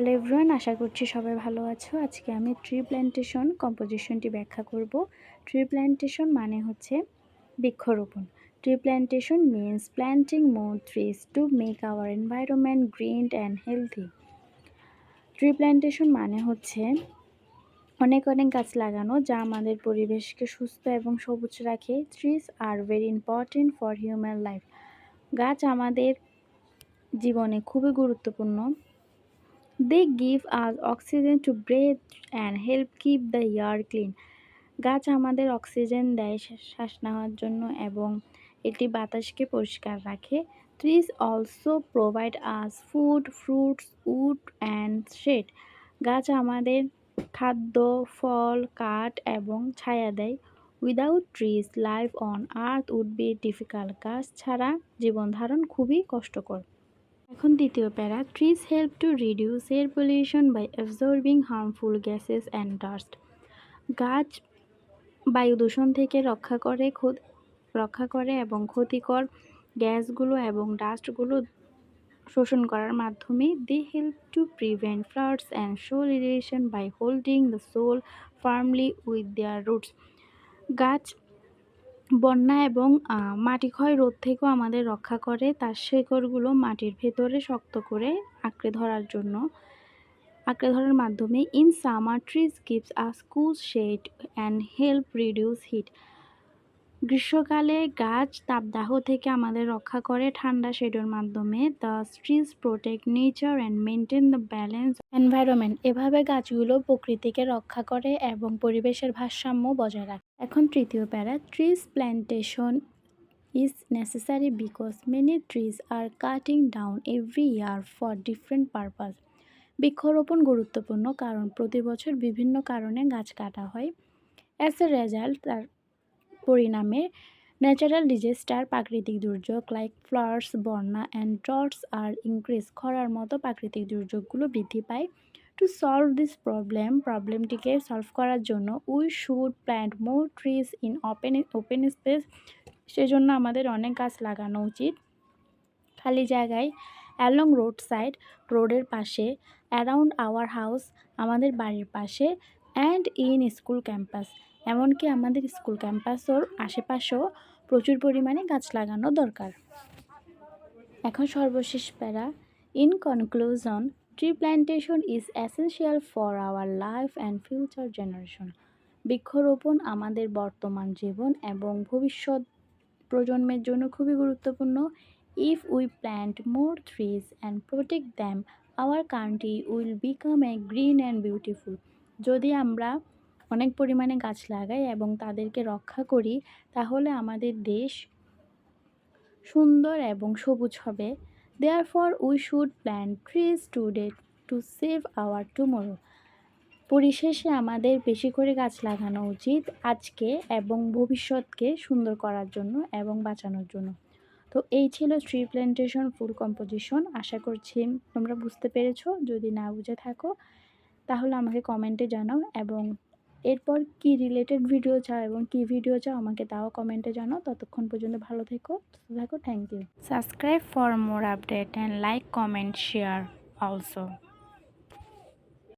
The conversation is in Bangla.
হ্যালো এভরিওয়ান, আশা করছি সবাই ভালো আছো। আজকে আমি ট্রি প্ল্যান্টেশন কম্পোজিশনটি ব্যাখ্যা করব। ট্রি প্ল্যান্টেশন মানে হচ্ছে বৃক্ষরোপণ। Tree plantation means planting more trees to make our environment green and healthy. Tree plantation মানে হচ্ছে অনেক গাছ লাগানো, যা আমাদের পরিবেশকে সুস্থ এবং সবুজ রাখে। Trees are very important for human life. গাছ আমাদের জীবনে খুবই গুরুত্বপূর্ণ। They give us oxygen to breathe and help keep the air clean. গাছ আমাদের অক্সিজেন দেয় শ্বাস নেওয়ার জন্য এবং এটি বাতাসকে পরিষ্কার রাখে। Trees also provide us food, fruits, wood and shade. গাছ আমাদের খাদ্য, ফল, কাঠ এবং ছায়া দেয়। Without trees, life on earth would be difficult. গাছ ছাড়া জীবন ধারণ খুবই কষ্টকর। এখন দ্বিতীয় para, trees help to reduce air pollution by absorbing harmful gases and dust. গাছ বায়ু দূষণ থেকে রক্ষা করে এবং ক্ষতিকর গ্যাসগুলো এবং ডাস্টগুলো শোষণ করার মাধ্যমে they help to prevent floods and soil irrigation by holding the soil firmly with their roots. গাছ বন্যা এবং মাটি ক্ষয় রোধ থেকেও আমাদের রক্ষা করে তার শেকড়গুলো মাটির ভেতরে শক্ত করে আঁকড়ে ধরার মাধ্যমে। In summer trees gives us cool shade and help reduce heat. গ্রীষ্মকালে গাছ তাপদাহ থেকে আমাদের রক্ষা করে ঠান্ডা শেডের মাধ্যমে। The trees protect nature and maintain the balance environment. এভাবে গাছগুলো প্রকৃতিকে রক্ষা করে এবং পরিবেশের ভারসাম্য বজায় রাখে। এখন তৃতীয় প্যারা, trees plantation is necessary because many trees are cutting down every year for different purpose. বৃক্ষরোপণ গুরুত্বপূর্ণ কারণ প্রতি বছর বিভিন্ন কারণে গাছ কাটা হয়। অ্যাজ এ রেজাল্ট, তার পরিণামে ন্যাচারাল ডিজাস্টার, প্রাকৃতিক দুর্যোগ লাইক ফ্লাডস, বন্যা অ্যান্ড ড্রটস আর ইনক্রিজ, খরার মতো প্রাকৃতিক দুর্যোগগুলো বৃদ্ধি পায়। টু সলভ দিস প্রবলেমটিকে সলভ করার জন্য we should plant more trees in open space. সেজন্য আমাদের অনেক গাছ লাগানো উচিত খালি জায়গায়, অ্যালং রোড সাইড, রোডের পাশে, অ্যারাউন্ড আওয়ার হাউস, আমাদের বাড়ির পাশে, অ্যান্ড ইন স্কুল ক্যাম্পাস, এমনকি আমাদের স্কুল ক্যাম্পাসের আশেপাশেও প্রচুর পরিমাণে গাছ লাগানো দরকার। এখন সর্বশেষ প্যারা, in conclusion, tree plantation is essential for our life and future generation. বৃক্ষরোপণ আমাদের বর্তমান জীবন এবং ভবিষ্যৎ প্রজন্মের জন্য খুবই গুরুত্বপূর্ণ। If we plant more trees and protect them, our country will become a green and beautiful. যদি আমরা অনেক পরিমাণে গাছ লাগাই এবং তাদেরকে রক্ষা করি, তাহলে আমাদের দেশ সুন্দর এবং সবুজ হবে। Therefore we should plant trees today to save our tomorrow. পরিশেষে আমাদের বেশি করে গাছ লাগানো উচিত আজকে এবং ভবিষ্যৎকে সুন্দর করার জন্য এবং বাঁচানোর জন্য। তো এই ছিল ট্রি প্ল্যান্টেশন ফুল কম্পোজিশন। আশা করছি তোমরা বুঝতে পেরেছো। যদি না বুঝে থাকো তাহলে আমাকে কমেন্টে জানাও এবং এরপর কি রিলেটেড ভিডিও চাও এবং কি ভিডিও চাও আমাকে তাও কমেন্টে জানাও। ততক্ষণ পর্যন্ত ভালো থেকো, সুস্থ থাকো। Thank you. Subscribe for more update and like, comment, share also.